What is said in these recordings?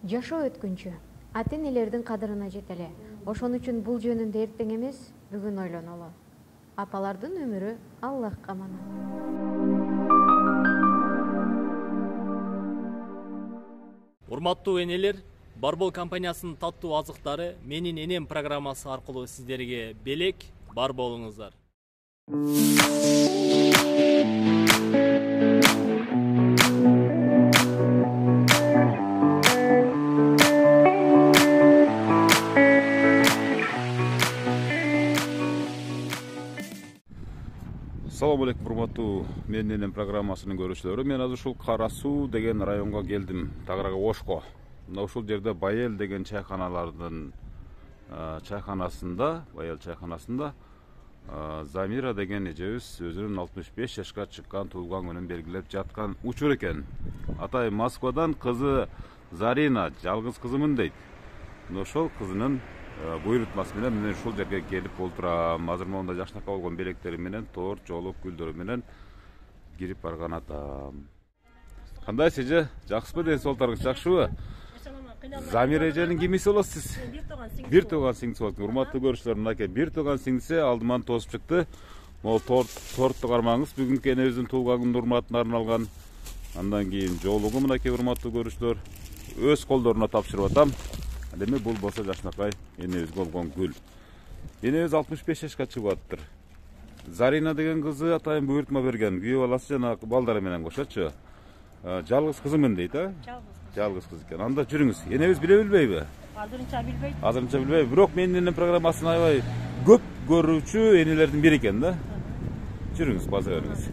Жашоо өткүнчү ата-энелердин кадырына жетели. Ошон үчүн бул жөнүндө эртең эмес, бүгүн ойлонолу. Апалардын өмүрү Аллахка аманат. Урматтуу энелер, Барбол компаниясынын таттуу азыктары Менин энем программасы аркылуу сиздерге белек, бар болуңуздар. Assalamu alaikum, урматтуу Менин энем программасынын көрүүчүлөрү. Мен азыр ушул Кара Суу деген районго келдим, тагыраагы Ошко. Мына ушул жерде Байел деген чайканалардын чайканасында, Байел чайканасында Замира деген эжебиз өзүнүн 65 жашка чыккан туулган күнүн белгилеп жаткан учур экен. Атай Москвадан кызы Зарина, жалгыз кызымын дейт. Ошол кызынын буйрутмасы менен мен ушул жерге келип олтурам. Азыр монда жакшынакай болгон белектери менен торт, жолук, гүлдөрү менен кирип барган атам. Кандайсыз эже? Жакшысызбы? Ден соолуктарыңыз жакшыбы? Замира эженин кимиси болосуз сиз? Бир тууган сиңдиси болот. Урматтуу көрүүчүлөр, мынакей бир тууган сиңдиси алдыман тосуп чыкты. Могу тортты кармаңыз. Бүгүнкү энебиздин туулган күнүнүн урматына арналган. Андан кийин жолугу мынакей урматтуу көрүүчүлөр өз колдоруна тапшырып атам. Эми бул болсо жакшынакай энебизге болгон гүл. Энебиз 65 жашка чыгып атыптыр. Зарина деген кызы атайын буйрутма берген. Күйөө баласы жана балдары менен кошочу. Жалгыз кызымын дейт, а? Жалгыз кыз экен. Анда жүрүңүз. Энебиз биле билбейби? Азырынча билбейт. Азырынча билбейби. Бирок Менин энем программасын аябай көп көрүүчү энелердин бири экен да. Жүрүңүз, база бериңиз.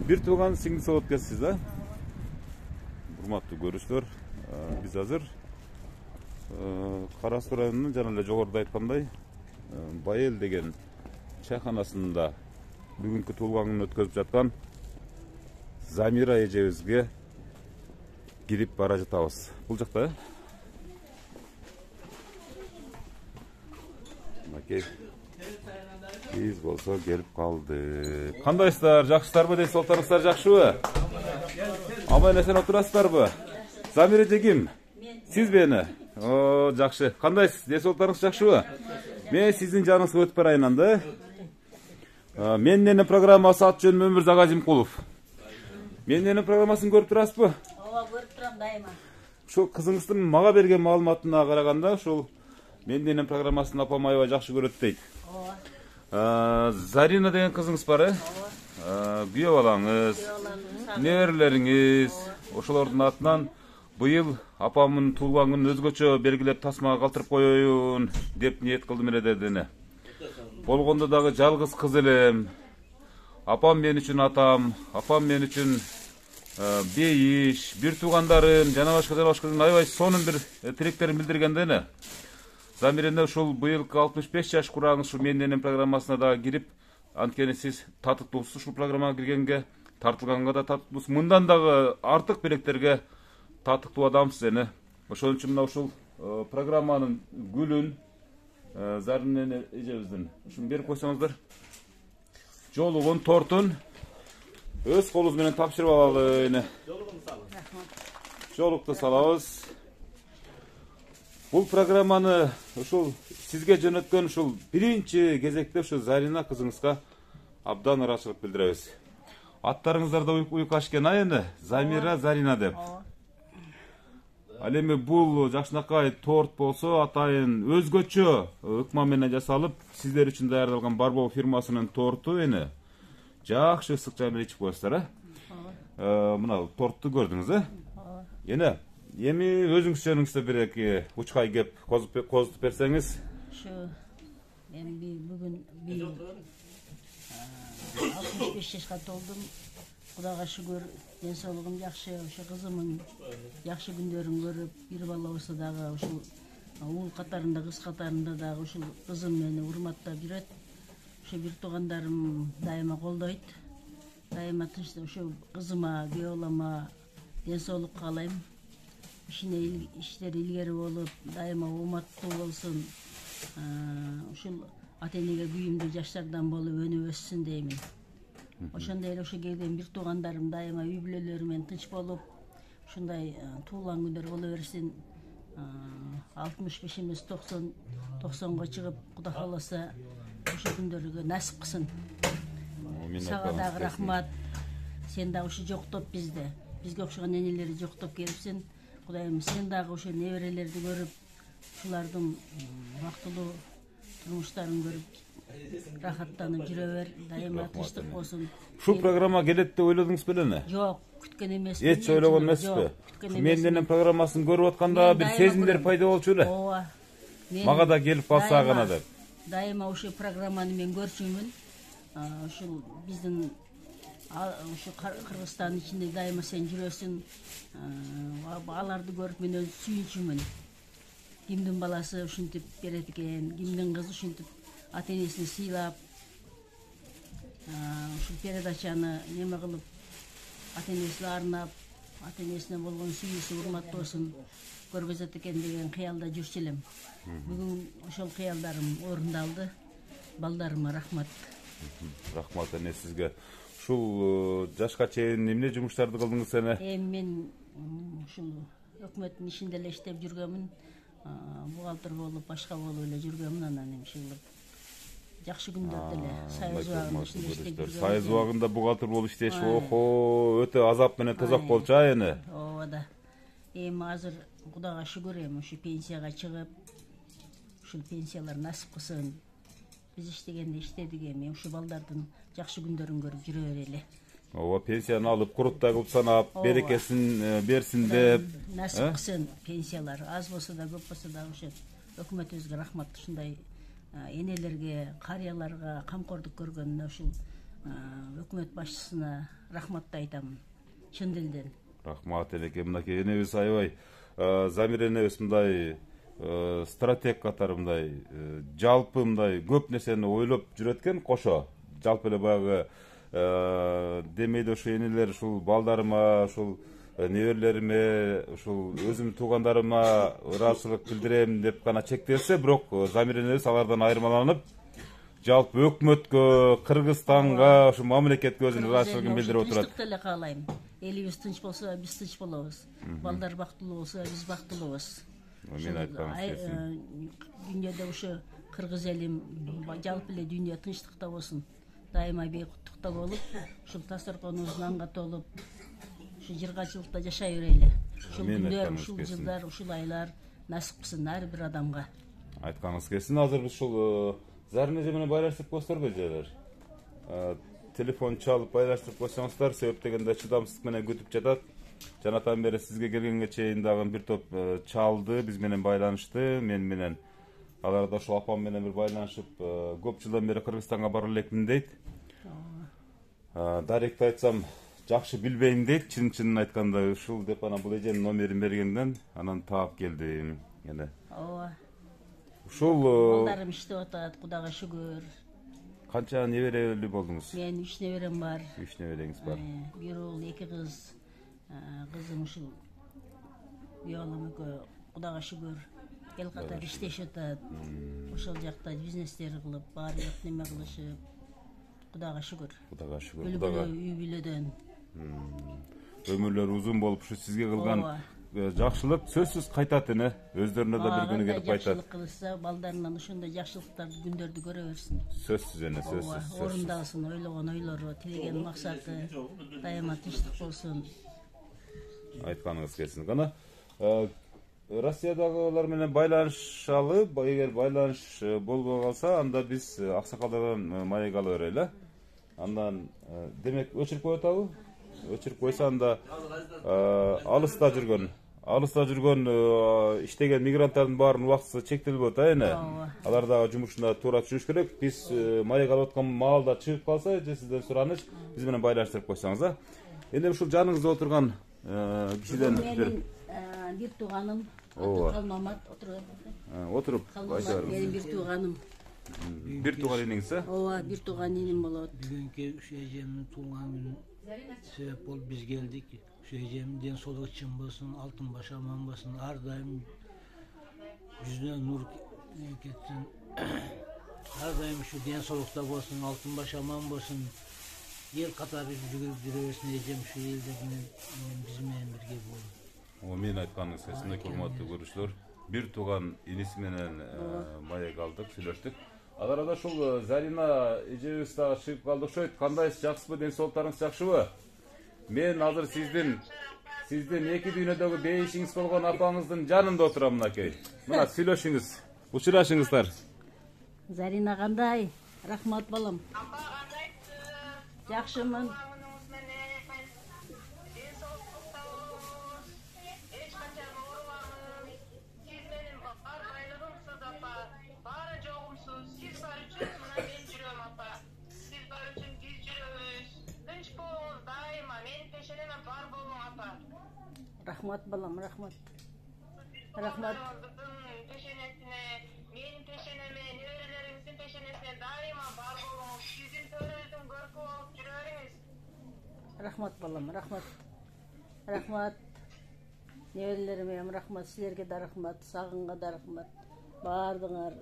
Бир тууган сиңдиси болуп кетсиз да. Урматтуу көрүүчүлөр, биз азыр Кара Суу районунун жана эле жогоруда айткандай Байел деген чайканасында бүгүнкү туулган күнүн өткөзүп жаткан Замира эжебизге кирип бара жатабыз. Бул жакта мынакей биз болсо келип калдык. Кандайсыздар? Жакшысыздарбы? Ден соолуктарыңыздар жакшыбы? Аман эсен отурасыздарбы? Замира эже ким? Сизби эне? О, жакшы. Кандайсыз? Ден соолуктарыңыз жакшыбы? Мен сиздин жаныңызга өтүп барайын анда. Менин энем программасы аты жөнүм Өмүрзак Азимкулов. Менин энем программасын көрүп турасызбы? Ооба, көрүп турам дайыма. Ушул кызыңыздын мага берген маалыматына караганда, ушул Менин энем программасын апам аябай жакшы көрөт дейт. Ооба. Зарина деген кызыңыз бар, э? Күйөө балаңыз, неберелериңиз, ошолордун атынан быйыл апамдын туулган күнүн өзгөчө белгилеп тасмага калтырып коеюн деп ниет кылдым эле дедини. Болгондо дагы жалгыз кыз элем. Апам мен үчүн атам, апам мен үчүн бейиш, бир туугандарым, жана башка аябай сонун бир тилектерин билдирген да эне. Замирене ушул быйылкы 65 жаш курагыңыз ушул Менин энем программасына дагы кирип, анткени сиз татыктуусуз ушул программага киргенге, тартылганга да татыктуусуз, мындан дагы артык белектерге татыктуу адамсыз эне. Ошон үчүн мына ушул программанын гүлүн Зарина эжебиздин ушуну берип койсоңуздар. Жолугун, тортун өз колубуз менен тапшырып алалы эне. Жолукту салабыз. Бул программаны ушул сизге жөнөткөн ушул биринчи кезекте ушул Зарина кызыңызга абдан ыраачылык билдиребиз. Аттарыңыздарда уйкаш экен, а эне? Замира, Зарина деп. Ал эми бул жакшынакай торт болсо атайын өзгөчө ыкма менен жасалып, сиздер үчүн даярдалган Барбол фирмасынын торту эне. Жакшы ысык чай менен ичип коесуздар, э? Мына тортты көрдүңүз, э? Эне, эми өзүңүз жөнүңүздө бир эки учкай кеп козутуп берсеңиз. Ушу эми бүгүн 65 жашка толдум. Кудайга шүгүр, ден соолугум жакшы, ошо кызымдын жакшы күндөрүн көрүп, бир бала болсо дагы ушул уул катарында, кыз катарында дагы ушул кызым мени урматтап жүрөт. Ошо бир туугандарым дайыма колдойт. Дайыма тынчтык, ошо кызыма, күйөө балама ден соолук каалайм. Иштери илгери болуп, дайыма уматтуу болсун. Ушул ата-энеге күйүмдүү жаштардан болуп өнүп өссүн деймин. Ошондой эле ошо келген бир туугандарым дайыма үй бүлөлөрү менен тынч болуп, ушундай туулган күндөр боло берсин 65 эмес 90 чыгып, Кудай кааласа ошо күндөргө насип кылсын. Сага дагы рахмат. Сен дагы ушу жоктоп бизге окшогон энелерди жоктоп келипсиң. Кудайым, сен дагы ошо неберелерди көрүп, ушулардын бактылуу турмуштарын көрүп, рахаттанып жүрө бер, дайыма тынчтык болсун. Ушул программа келет деп ойлодуңуз белене? Жок, күткөн эмесмин. Эч ойлогон эмеспи? Мен менен программасын көрүп атканда бир сезимдер пайда болчу эле. Ооба. Мага да келип калса гана деп. Дайыма ушул программаны мен көрчүмүн. Ушул биздин ушу Кыргызстандын ичинде дайыма сен жүрөсүң. Аларды көрүп мен өзү сүйүнчүмүн. Кимдин баласы ушинтип берет экен, кимдин кызы ушинтип ата-энесин сыйлап, ушул передачаны неме кылып, ата-энесине арнап, ата-энесине болгон сүйүүсү, урматтоосун көргөзөт экен деген кыялда жүрчү элем. Бүгүн ошол кыялдарым орундалды. Балдарыма рахмат. Рахмат эне сизге. Ушул жашка чейин эмне жумуштарды кылдыңыз эне? Мен ушул өкмөттүн ишинде эле иштеп жүргөмүн. Бухгалтер болуп, башка болуп эле жүргөмүн, анан ушул жакшы күндөрдө эле Союз убагында иштеп жүргөм. Союз убагында бухгалтер болуп иштеш, охо, өтө азап менен тозак болчу а эне. Ооба да. Эми азыр Кудайга шүгүр, эми ушу пенсияга чыгып, ушул пенсиялар насип кылсын. Биз иштегенде иштедик, эми ушу балдардын жакшы күндөрүн көрүп жүрө берели. Ооба, пенсияны алып, куруттай кылып санап, берекесин берсин деп. Насип кылсын пенсиялар. Аз болсо да, көп болсо да ошо өкмөтүбүзгө рахмат. Ушундай энелерге, карыяларга камкордук көргөнүнө ушул өкмөт башчысына рахматты айтамын. Чын дилден. Рахмат элеке. Мынакей энебиз аябай Замира энебиз мындай стратег катары мындай жалпы мындай көп нерсени ойлоп жүрөт экен, кошо. Жалпы эле баягы демейде ошо энелер ушул балдарыма, ушул неберелериме, ушул өзүм туугандарыма ыраазычылык билдирем деп гана чектелсе, бирок Замира энебиз алардан айырмаланып, жалпы өкмөткө, Кыргызстанга, ушу мамлекетке өзүнүн ыраазычылыгын билдирип отурат. Тынчтыкты эле каалайм. Элибиз тынч болсо, биз тынч болобуз. Балдар бактылуу болсо, биз бактылуубуз. Мен айтканыңыз келсин. Дүйнөдө ушу кыргыз элим жалпы эле дүйнө тынчтыкта болсун. Дайыма бейкуттукта болуп, ушул тасырконубуздун анга толуп, ушу жыргачылыкта жашай берели. Ушул күндөр, ушул жылдар, ушул айлар насип кылсын ар бир адамга. Айтканыңыз келсин. Азыр биз ушул Зарина эже менен байланыштырып койсоңуздар беле. Телефон чалып байланыштырып койсоңуздар, себеп дегенде чыдамсыздык менен күтүп жатат. Жанатан бери сизге келгенге чейин дагы бир топ чалды, биз менен байланышты, мен менен. Алар да ошол апам менен бир байланышып, көп жылдан бери Кыргызстанга бара элекмин дейт. Даректи айтсам, жакшы билбейм дейт, чын айтканда ушул деп анан бул эженин номерин бергенден анан таап келдим. Эне. Ооба. Ушул балдарым иштеп атат, Кудайга шүгүр. Канча неберелүү болдуңуз? Мен 3 неберем бар. 3 небереңиз бар. Бир уул, 2 кыз. Кызым ушул биолом экөө, Кудайга шүгүр. Эл катар иштешип атат. Ошол жакта бизнестер кылып, баардык неме кылышып. Кудайга шүгүр. Кудайга шүгүр. Кудайга үй бүлөдөн. Өмүрлөрү узун болуп, ушу сизге кылган жакшылык сөзсүз кайтат эне. Өздөрүнө да бир күнү келип кайтат. Жакшылык кылса, балдарынан ошондой жакшылыктарды, күндөрдү көрө берсин. Сөзсүз эне, сөзсүз. Орундалсын, ойлогон ойлору, тилеген максаты, дайыма тынчтык болсун. Айтканыңыз келсин. Гана Россиядагылар менен байланышалы, эгер байланыш болбой калса, анда биз аксакалдардан маек ала берели. Андан демек өчүрүп коюп атабы? Өчүрүп койсо анда алыста жүргөн иштеген мигранттардын баарынын убактысы чектелбөйт эне. Алар дагы жумушуна туура түшүш керек. Биз маек алып аткан маалда чыгып калса, же сизден сураныч, биз менен байланыштырып койсоңуз, а? Эми ушул жаныңызда отурган кишиден бир тууганым, Калмамат отуруп айта бериңиз. Менин бир тууганым. Бир тууган энеңиз, а? Ооба, бир тууган энем болот. Бүгүнкү ушу эжемдин туулган күнү себеп болуп биз келдик. Ушу эжемдин ден соолугу чың болсун, алтын баш аман болсун, ар дайым жүзүнө нур кетсин. Ар дайым ушу ден соолукта болсун, алтын баш аман болсун. Ел катары жүгүрүп жүрө берсин, эжем ушу элде биз менен бирге болсун. Мен айтканыңыз келсин, урматтуу көрүүчүлөр. бир тууган иниси менен маек алдык, сүйлөштүк. Ал арада ушул Зарина эжебиз дагы чыгып калды окшойт. Кандайсыз, жакшысызбы, ден соолуктарыңыз жакшыбы? Мен азыр сиздин эки дүйнөдөгү бейишиңиз болгон апаңыздын жанында отурам мынакей. Мына сүйлөшүңүз, учурашыңыздар. Зарина кандай? Рахмат балам. Жакшымын. Рахмат балам, рахмат. Рахмат. Менин пешенеме, неберелериңиздин пешенесине дайыма бар болуңуз, сиздин төрөбүздүн көркү болуп жүрө бериңиз. Рахмат балам, рахмат. Рахмат. Неберелериме рахмат, силерге да рахмат, сагынга да рахмат. Бардыңар.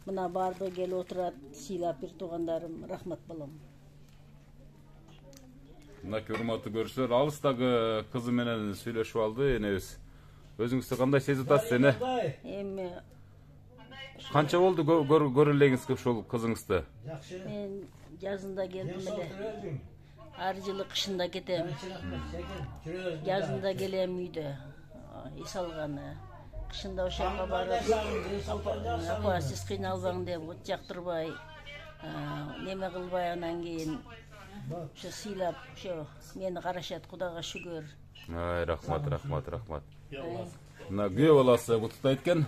Мына барды келип отурат, сыйлап бир туугандарым. Рахмат балам. Мынакей урматтуу көрүүчүлөр, алыстагы кызы менен сүйлөшүп алды энебиз. Өзүңүздү кандай сезип атасыз эне? Эми Канча болду көрүлгениңиз ушул кызыңызды? мен жазында келдим эле. Ар жылы кышында кетем. Жазында келем үйдө. Эс алганы. Кышында ошоға барып, апа сиз кыйналбаң деп от жактырбай, неме кылбай анан кийин ошо сыйлап, ошо мени карашат, Кудайга шүгүр. Ай, рахмат, рахмат, рахмат. Мына күйөө баласы куттуктайт экен.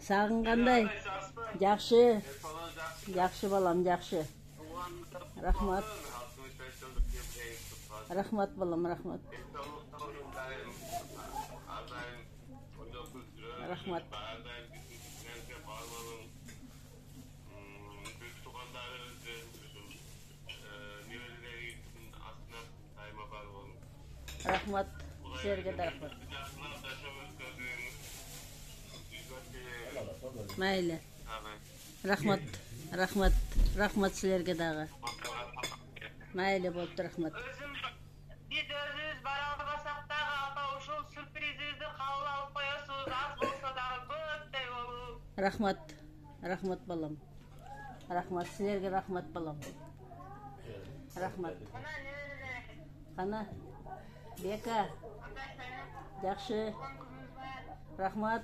Сагын кандай? Жакшы. Жакшы балам, жакшы. Рахмат. Рахмат балам, рахмат. Рахмат. Рахмат. Силерге да рахмат. Майлы. Рахмат. Рахмат. Рахмат силерге дагы. Майлы болупту, рахмат. Биз өзүбүз бара албасак дагы апа ушул сюрпризибизди кабыл алып коесуз, аз болсо дагы көптөй болуп. Рахмат. Рахмат балам. Рахмат силерге, рахмат балам. Рахмат. Кана? Бека. Жакшы. Рахмат.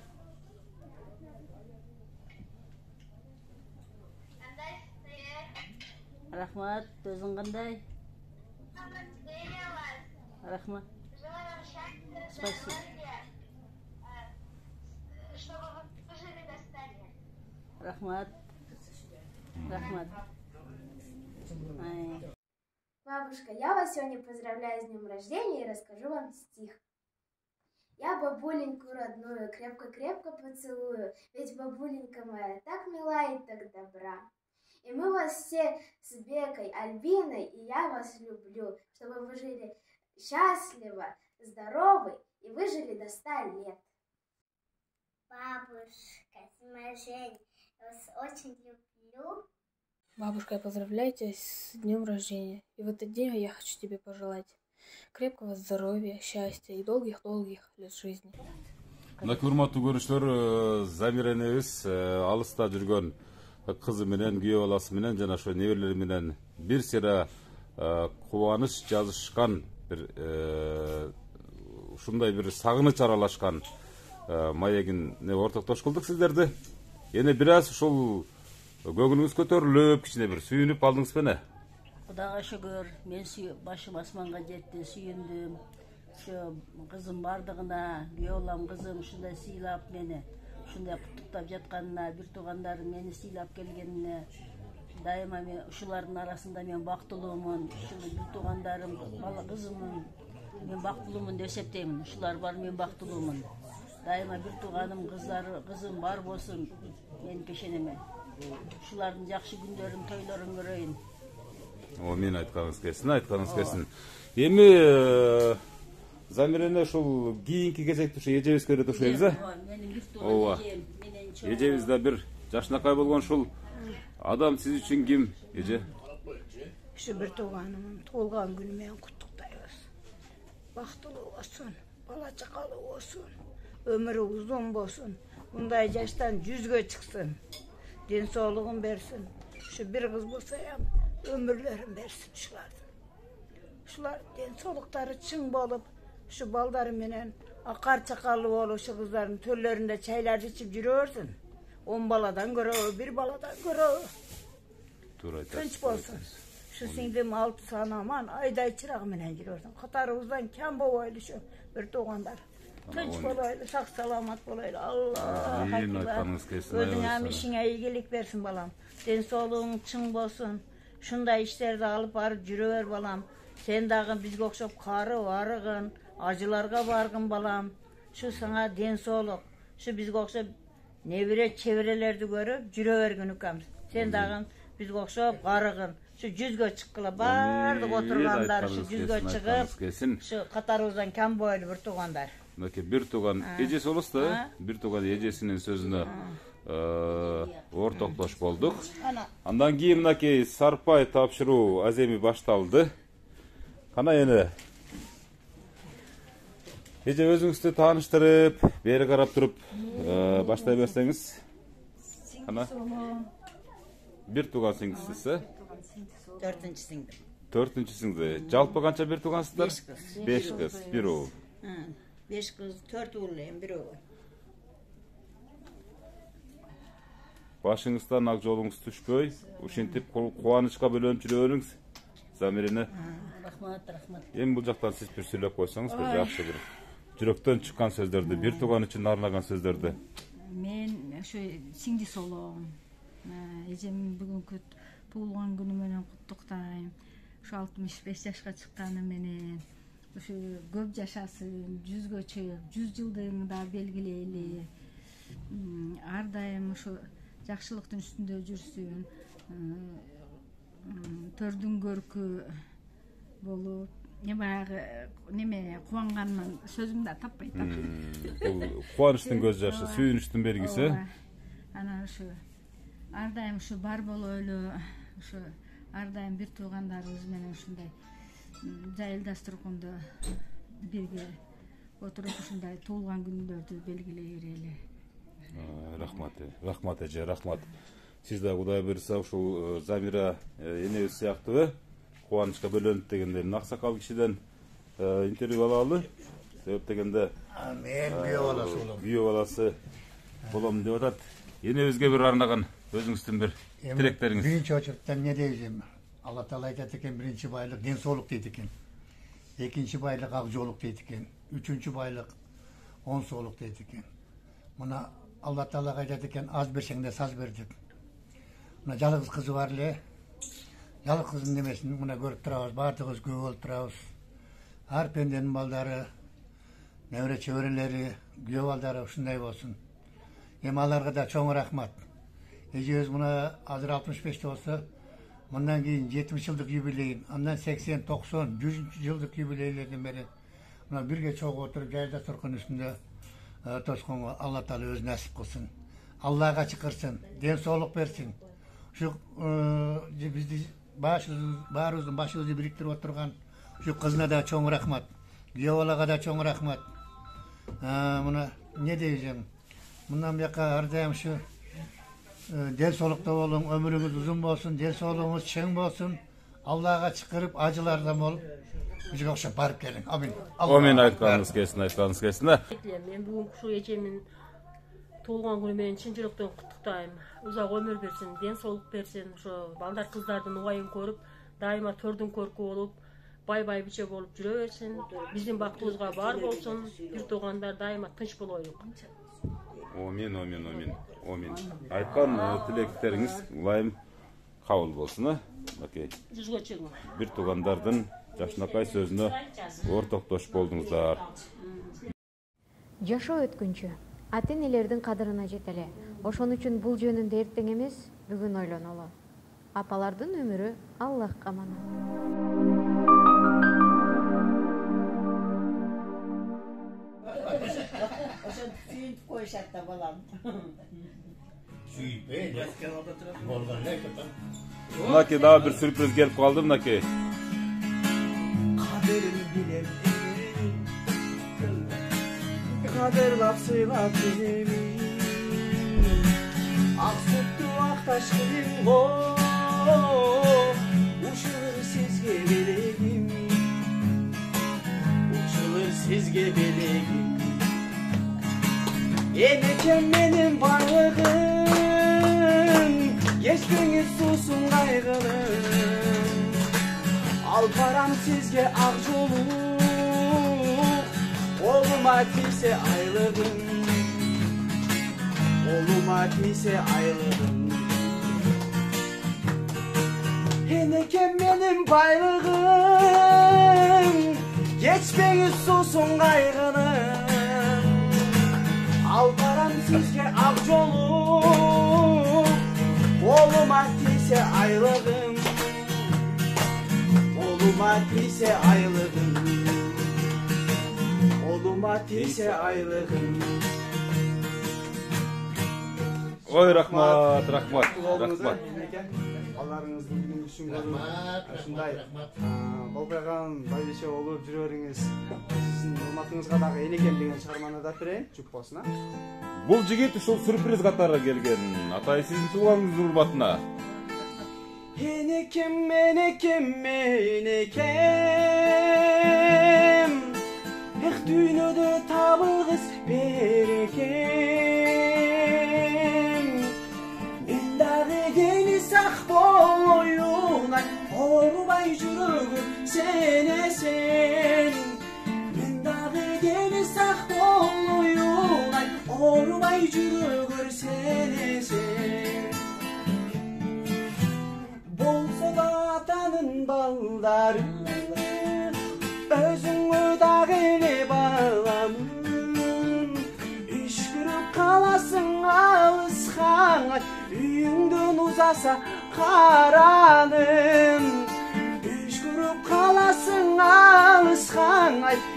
Рахмат. Өзүң кандай? Рахмат. Спасибо. Рахмат. Рахмат. Бабушка, я вас сегодня поздравляю с днем рождения и расскажу вам стих. Я бабуленьку родную крепко-крепко поцелую, ведь бабуленька моя так мила и так добра. И мы вас все с Бекой, Альбиной, и я вас люблю, чтобы вы жили счастливо, здоровы и выжили до 100 лет. Бабушка, с днем рождения, я вас очень люблю. Бабушка, я поздравляю тебя с днем рождения. И в этот день я хочу тебе пожелать крепкого здоровья, счастья и долгих-долгих лет жизни. Мынакей урматтуу көрүүчүлөр, Замира энебиз алыста жүргөн кызы менен, күйөө баласы менен жана ошо неберелери менен бир сыйра кубаныч жазышкан, бир ушундай бир сагыныч аралашкан маегин ортоктош кылдык сиздерди. Эне бир аз ушул көңүлүңүз көтөрүлүп, кичине бир сүйүнүп алдыңыз беле? Кудайга шүгүр, мен башым асманга жетти, сүйүндүм. Ошо кызым бардыгына, күйөө балам кызым ушундай сыйлап мени, ушундай куттуктап жатканына, бир туугандарым мени сыйлап келгенине, дайыма мен ушулардын арасында мен бактылуумун. Ушул бир туугандарым, бала кызымын, мен бактылуумун деп эсептеймин. Ушулар бар, мен бактылуумун. Дайыма бир тууганым, кызым бар болсун менин пешенеме. Ушулардын жакшы күндөрүн, тойлорун көрөйүн. Мен айтканыңыз келсин, айтканыңыз келсин. Эми Замирене ушул кийинки кезекте ушу эжебиз көрөт окшойбуз, Менин бир тууган эжем менен чоң. Эжебиз да бир жашынакай болгон ушул адам сиз үчүн ким, эже? Ушу бир тууганымын, туулган күнү менен куттуктайбыз. Бактылуу болсун, бала чакалуу болсун, ömrü uzun bolsun. Bunday yaştan 100'gө çıksın. Den sağlığın versin. Şu bir kız bolsa ham ömürlerin versin şulardan. Şular den sağlıkları çın bolup, şu baldarı menen akar çakallı bolup şu kızların töllerinde çaylar içip yürüyorsun. 10 baladan göre, bir baladan göre. Tınç bolsun. Şu singlim 6 sanaman ayday çırağı menen yürüyorsun. Katarımızdan kem bolaylı şu bir doğanlar. Tınç bolaylı, sağ salamat bolaylı. Allah hakikaten. Özüne işine iyilik versin balam. Den sağlığın çın bolsun. Şunday işlerde alıp barıp yürüver balam. Sen dağın bizge okşop karı varıgın, acılarga bargın balam. Şu sana den sağlık. Şu bizge okşop nevire çevrelerdi görüp yürüvergin ukam. Sen dağın bizge okşop karıgın. Şu 100'gө çıkkıla bardık oturganlar, şu 100'gө çıkıp, şu Katarımızdan kem boylu bir tuğanlar. Bir tuğan ecesi olası da, bir tuğan ejesinin sözüne ortakdoş bolduk. Andan keyin mınaki sarpay tapşırуу azemi baştaldı. Kana ene eje özüңүздү taanıştırıp, beri karap turup başlay berсеңиz. Kana bir tuğan singlisisi. Dördüncüsüңdü. Жалпы канча bir tuğansızlar? 5 kız, bir oğul. 5 kız, 4 oğulluyum, bir oğul. Başыңızdan ак жолуңуз түшпөй, ушинтип кубанычка бөлөнүп жүрөбүрүңүз. Замирине. Рахмат, рахмат. Эми бул жактан сиз бир сүйлөп койсоңуз, бир жакшы бир жүрөктөн чыккан сөздөрдү, бир туган үчүн арнаган сөздөрдү. Мен ошо сиңдис болом. Эжемдин бүгүнкү туылган күнү менен куттуктайм. Ошо 65 жашка чыкканы менен ошо көп жашасын, 100'gө чыгып, 100 жылдыгын да белгилейли. Ар дайым ошо жакшылыктын үстүндө жүрсүн. Төрдүн көркү болуп, неме кубанганмын, сөзүм да таппай атам. Бул кубанычтын көз жашы, сүйүнүчтүн белгиси. Анан ошо ар дайым ушу бар болойлу, ушу ар дайым бир туугандарыбыз менен ушундай жайылдаш тургунда бирге отуруп ушундай туулган күндөрдү белгилей берели. Рахмат эже, рахмат. Сиз да Кудай буйрса ушул Замира энебиз сыяктуу кубанычка бөлөнүп дегенден аксакал кишиден интервью алалы. Себеп дегенде мен күйөө баласы болом деп атат. Энебизге бир арнаган өзүңүздүн бир тилектериңиз. Биринчи очередте эмне дейбиз? Алла Таала айтат экен, биринчи байлык ден соолук дейт экен. Экинчи байлык ак жоолук дейт экен. Үчүнчү байлык оң соолук дейт экен. Мына Алла Таалага айтат экен, аз берсең да саз бер деп. Мына жалгыз кызы бар эле. Жалгыз кыздын немесин мына көрүп турабыз, баардыгыбыз күбө болуп турабыз. Ар пенденин балдары, небере чөбөрөлөрү, күйөө балдары ушундай болсун. Эми аларга да чоң рахмат. Эжебиз мына азыр 65 болсо, мындан кийин 70 жылдык юбилейин, андан 80, 90, 100 жылдык юбилейлерден бери мына бирге чогуу отуруп жайда турган үстүндө тосконго Алла Таала өз насип кылсын. Аллага чакырсын, ден соолук берсин. Ушу бизди баарыбыздын башыбызды бириктирип отурган ушу кызына да чоң рахмат. Күйөө балага да чоң рахмат. Мына не дейбиз? Мындан бияка ар дайым ушу ден соолукта болуң, өмүрүңүз узун болсун, ден соолугуңуз чың болсун. Аллага чакырып, ажылардан болуп, бизге окшоп барып келиң. Амин. Амин, айтканыңыз келсин, айтканыңыз келсин. Мен бүгүн ушу эжемдин туулган күнү менен чын жүрөктөн куттуктайм. Узак өмүр берсин, ден соолук берсин. Ошо балдар кыздардын убайын көрүп, дайыма төрдүн көркү болуп, бай биче болуп жүрө берсин. Биздин бактыбызга бар болсун. Бир туугандар дайыма тынч болойлук. Амин. Айткан тилектериңиз ылайым кабыл болсун. Окей. 100'gө чыгым. Бир туугандардын жакшынакай сөзүнө ортоктош болдуңуздар. Жашоо өткүнчү ата-энелердин кадырына жетели. Ошон үчүн бул жөнүндө эртең эмес, бүгүн ойлонолу. Апалардын өмүрү Аллахка аманат. Suyup koyuşat da balam. Suyup bolgan ne kadar? Mınaki daha bir sürpriz gelip kaldı mınaki. Kaderim bilen кадырлап сыйлап беремин. Ак сутту акташ кылың го, ушулар сизге белегим, ушулар сизге белегим. Энекем менин байлыгым, ешпеңиз суусун кайгынын. Алып барам сизге ак жолук, колума тийсе айлыгым, колума тийсе айлыгым. Энекем менин байлыгым, ешпеңиз суусун кайгынын. Алып барам сизге ак жолук, колума тийсе айлыгым, колума тийсе айлыгым, колума тийсе айлыгым. Ой, рахмат. Балдарыңыздын бүгүнкү күшүн көрүп, ушундай болбойган байбеше болуп жүрөрүңүз. Сиздин урматыңызга дагы Энекем деген чыгарманы да берейин, жүк болсун. Бул жигит ушул сюрприз катары келген. Атай сиздин тууганыңыздын урматына. Энекем, энекем, энекем, эх дүйнөдө табылгыс берекем. Мен дагы дени сак болоюн, оорубай жүрөгүм сенесен. Мен дагы дени сак болоюн, оорубай жүрөгүм сенесен. Болса да атанын балдары, өзүңө дагы эле баламын. Үшкүрүп каласың алыскан, үйүңдөн узаса караным. Үшкүрүп каласың алыскан,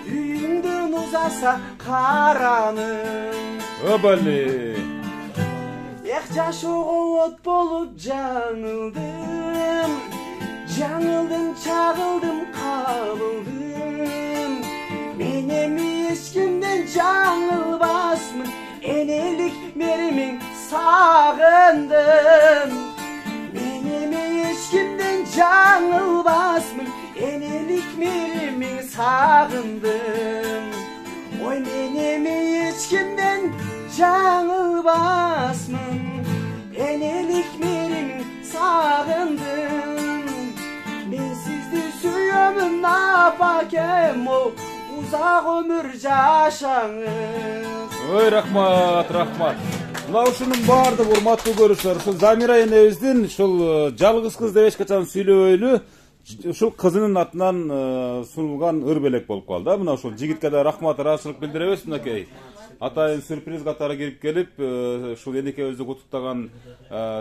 үйүңдөн узаса караным. Обали. Эх, жашоого от болуп жаңылдым, жаңылдым, чагылдым, кабылдым. Мен эми эч кимден жаңылбасмын, энелик меримиң сагындым. Мен эми эч кимден жаңылбасмын, энелик меримиң сагындым. Ой, мен эми эч кимден жаңылбасмын, энелик меримиң сагындым. Мен сизди сүйөмүн апакем, узак өмүр жашаңыз. Ой, рахмат. Мына ушунун баардык урматтуу көрүүчүлөр, ушул Замира энебиздин ушул жалгыз кыз деп эч качан сүйлөбөйлү, ушул кызынын атынан сунулган ыр белек болуп калды. Мына ушул жигитке да рахмат, ыраазычылык билдиребиз. Мынакей атайын сюрприз катары кирип келип, ушул энекебизди куттуктаган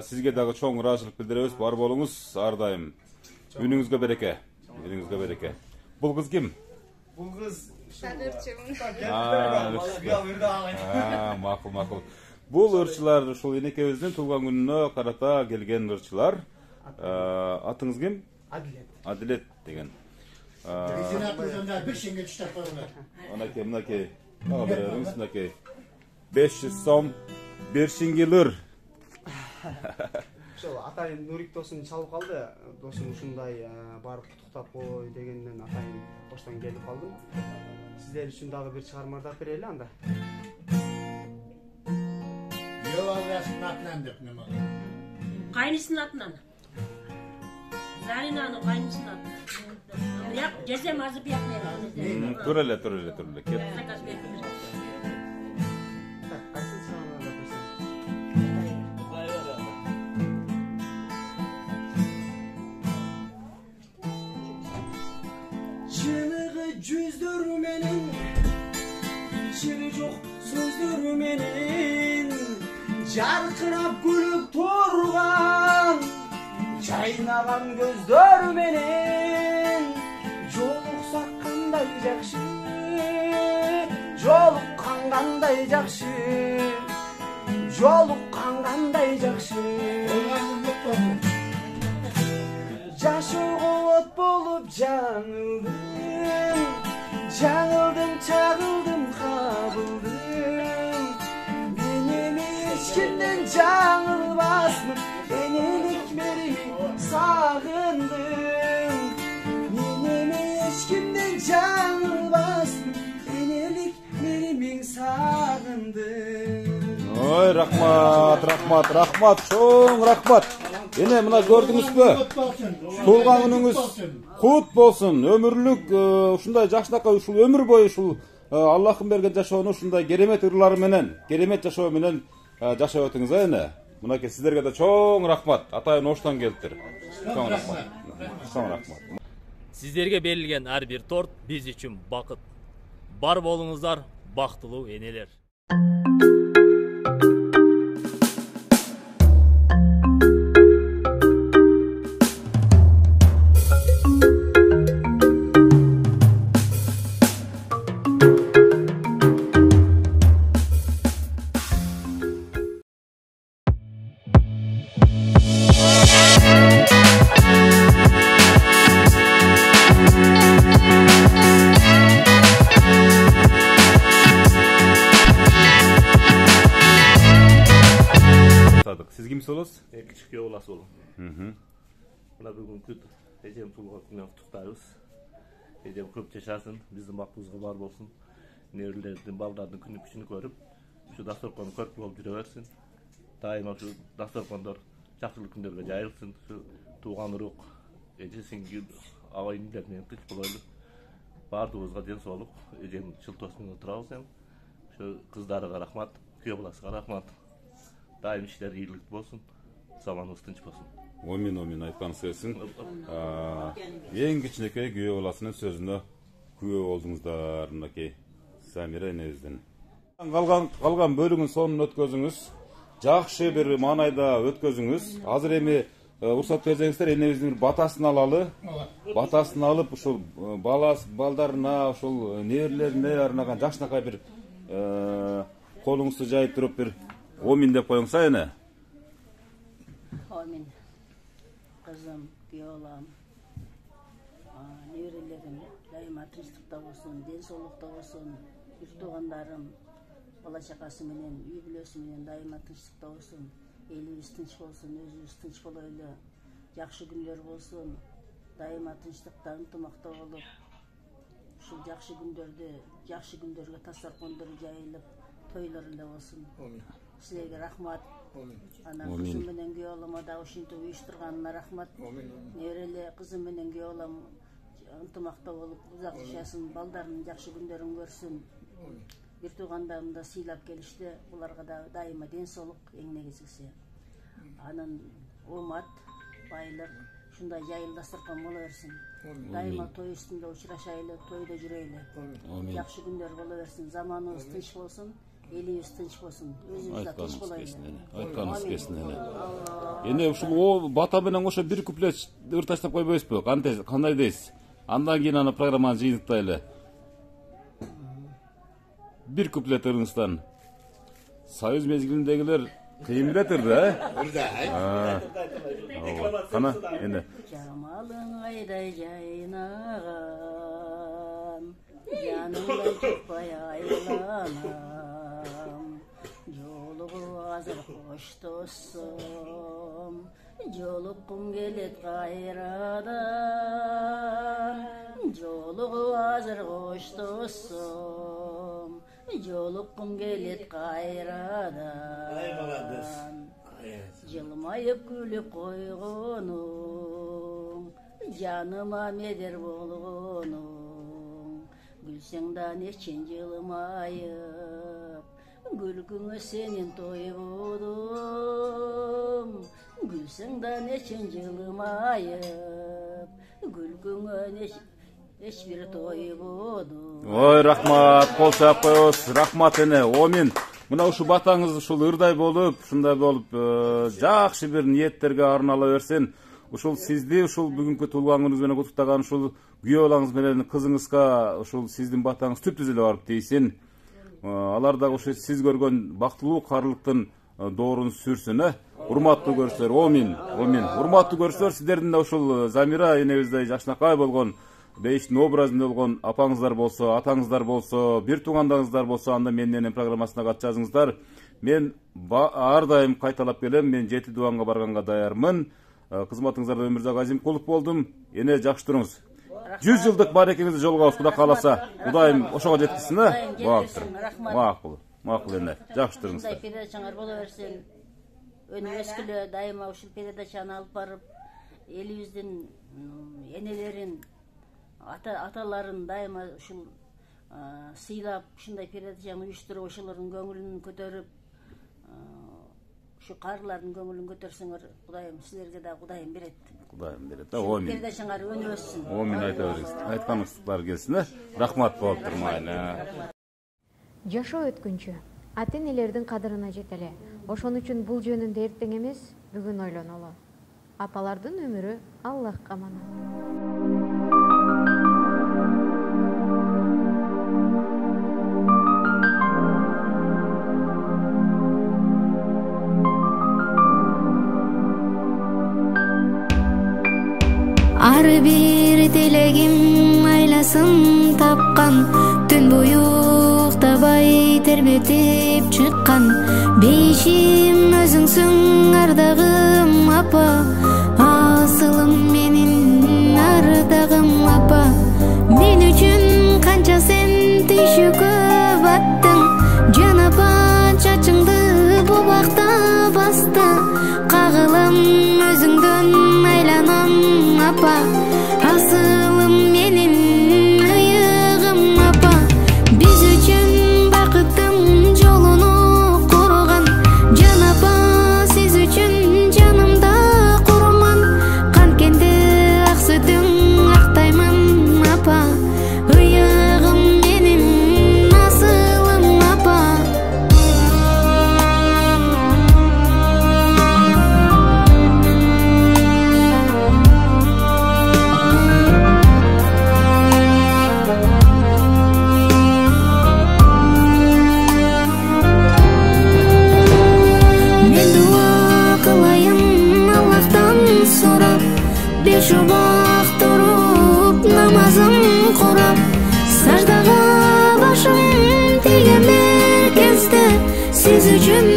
сизге дагы чоң ыраазычылык билдиребиз. Бар болуңуз ар дайым. Үнүңүзгө береке. Бул кыз ким? Бул кыз макул. Бул ырчылар ушул энекебиздин туулган күнүнө карата келген ырчылар. Атыңыз ким? Адилет деген. Bir şenge çıtak koyular. Мынакей. Ага беребиз, мынакей. 500 сом бершиңгилер. Ошол атайын Нурик досун чалып калды. Досум ушундай барып куттуктап кой дегенден атайын коштон келип калдым. Сиздер үчүн дагы бир чыгармадап берели анда. Yollasın atlan деп nima? Кайнысынын атынан. Заринанын кайнысынын атынан. Бирок жесем азыр бияк менен. Тур эле. Кет. Заказ берип. Çığlığı cüzdürmenin, çili çok sözdürmenin, jarkırap gülüp turgan, çaynagan gözdürmenin, joluksak kanday jakşı, jolukkan kanday jakşı, jolukkan kanday jakşı. Жашоого от болуп жаңылдым, жаңылдым, чагылдым, кабылдым. сағындым. Ой, рахмат, чоң рахмат. Эне мына көрдүңүзбү? Туулган күнүңүз кут болсун. Өмүрлүк ушундай жакшынакай ушул өмүр бою ушул Аллахтын берген жашоону ушундай керемет ырлары менен, керемет жашоо менен жашап өтүңүз эне. Мынакей сиздерге да чоң рахмат. Атайын Оштон келиптир. Чоң рахмат. Чоң рахмат. Сиздерге берилген ар бир торт биз үчүн бакыт. Бар болуңуздар, бактылуу энелер. Siz kimsiz olasiz? Küçük yolası olun. Buna bugünkü Ecem Tulga günü tutarız. Ecem köp yaşasın, bizim baktığımızda var olsun. Nevrilerden, ballardan günlük küçüğünü görüp, şu dastorkonu körpü olup yürüversin. Daima şu dastorkonlar жақсылық күндерге жайылсын. Şu туған ұрық, Ecesин gün ağayınlarından kıç bulaylı. Bardığımızga денсаулық, Ecem çıltosunu oturağız hem. Şu kızlarına rahmat, köy bulasıga rahmat. Daim işler iyilik olsun, zamanımız tinç olsun. Omin, айтқаныңыз келсін. Ең кичинекей күйөө баласынын сөзүнө күбө болдуңуздар, мынакей Замира энебиздин. Калган бөлүгүн сонун өткөзүңүз. Жакшы бир маанайда өткөзүңүз. Азыр эми уруксат берсеңиздер, энебиздин бир батасын алалы. Батасын алып, ушул балдарына, ушул неберелерине арнаган жакшынакай бир колуңузду жайып туруп бир Omin деп koyuңsa ene. Amin. Kızım, yolam, nevrelerim, daima tinçlikte olsun, densolukta olsun, bir tuğanlarım, bala şakası menen, üy bülösü menen daima tinçlikte olsun, elimiz tinç olsun, özümüz tinç bolaylı, jakşı günler olsun, daima tinçlikte, ынтымакта olup, şu jakşı günlerge tasarkonları jayılıp, toylarıyla olsun. Amin. Sizlerge rahmat. Ana kızım menen göyolama da uşinti uyuşturganına rahmat. Nevrele kızım menen göyolam ынтымакта olup uzak yaşasın, baldarının jakşı günlerini görsün. Bir tuğandağım da siylap gelişti. Bularga da daima densoluk eňine geçilse. Anın omat, baylık, şunday jayıl dasturkan bola bersin. Daima toy üstünde uçraşaylı, toyda jüreyli. Jakşı günler bola bersin. Zamanımız tinç bolsun. Elimiz tinç bolsun. Özümüz de tinç bolaylı. Айтқаныңыз келсин эне. Эне ушул бата менен кошо бир куплет ыр таштап койбойсузбу? Кандай дейсиз? Андан кийин аны программаны жыйынтайлы. Бир куплет ырыңыздан. Союз мезгилиндегилер кыйын билет ырды, Кана, эне. Жамалың айдай жайнаган, жанымда жукпай айланам. Жолугу азыр кош досум, жолуккум келет кайрадан. Жолугу азыр кош досум, жолуккум келет кайрадан. Жылмайып күлүп койгонуң, жаныма медер болгонуң. Gülsen da neçen жылмайып, күлкүңө сенин тойбодум. Gülsen da neçen жылмайып, күлкүңө эчбир тойбодум. Ой, рахмат, кол чаап коебуз. Рахмат эне, Омин. Мына ушу батаңыз ушул ырдай болуп, ушундай болуп, жакшы бир ниеттерге арнала берсин. Ушул сизди ушул бүгүнкү туулган күнүңүз менен куттуктаган ушул күйөө балаңыз менен кызыңызга ушул сиздин батаңыз түп-түз эле барып тийсин. Алар дагы ушу сиз көргөн бактылуу каарылыктын доорун сүрсүн, урматтуу көрүүчүлөр. Омин. Урматтуу көрүүчүлөр, сиздердин да ушул Замира энебиздей жакшынакай болгон бейиштин образында болгон апаңыздар болсо, атаңыздар болсо, бир туугандарыңыздар болсо, анда менин программасына кат жазыңыздар. Мен ар дайым кайталап келем, мен 7 дуанга барганга даярмын. Кызматыңыздарда Өмүрзак Азимкулов болдум. Эне жакшы туруңуз. 100 жылдык барекеңизди жолго алып Кудай кааласа, Кудайым ошого жеткизсин да. Макул эне. Жакшы туруңуздар. Ушундай передачаңар боло берсин. Өнү өскүлө дайыма ушул передачаны алып барып, элибиздин энелерин, аталарын дайыма ушул сыйлап, ушундай передачаны уюштуруп, ошолордун көңүлүн көтөрүп, ушу карылардын көңүлүн көтөрсөңөр, Кудайым силерге да Кудайым берет. Кудайым берет. Омин. Передачаңар өнү өссүн. Омин айта бериңиз. Айтканыңыздар келсин, рахмат болуп турмайын. Жашоо өткүнчү ата-энелердин кадырына жетеле. Ошон үчүн бул жөнүндө эртең эмес, бүгүн ойлонолу. Апалардын өмүрү Аллахка аманат. Ар бир тилегим айласын тапкан, түн бою уктабай тербетип чыккан. Бейишим өзүңсүң ардагым апа, асылым менин ардагым апа. Мен үчүн канча сен түйшүккө баттың, жан апа чачыңды бу бакта басты. Кагылам өзүңдөн айланам апа, асылым менин ыйыгым апа. Биз үчүн бакыттын жолуну курган, жан апа сиз үчүн жанымда курман. Канткенде ак сүтүң актаймын апа, ыйыгым менин асылым апа. Беш убак туруп намазым курап, саждага башым тийген бер кезде сиз үчүн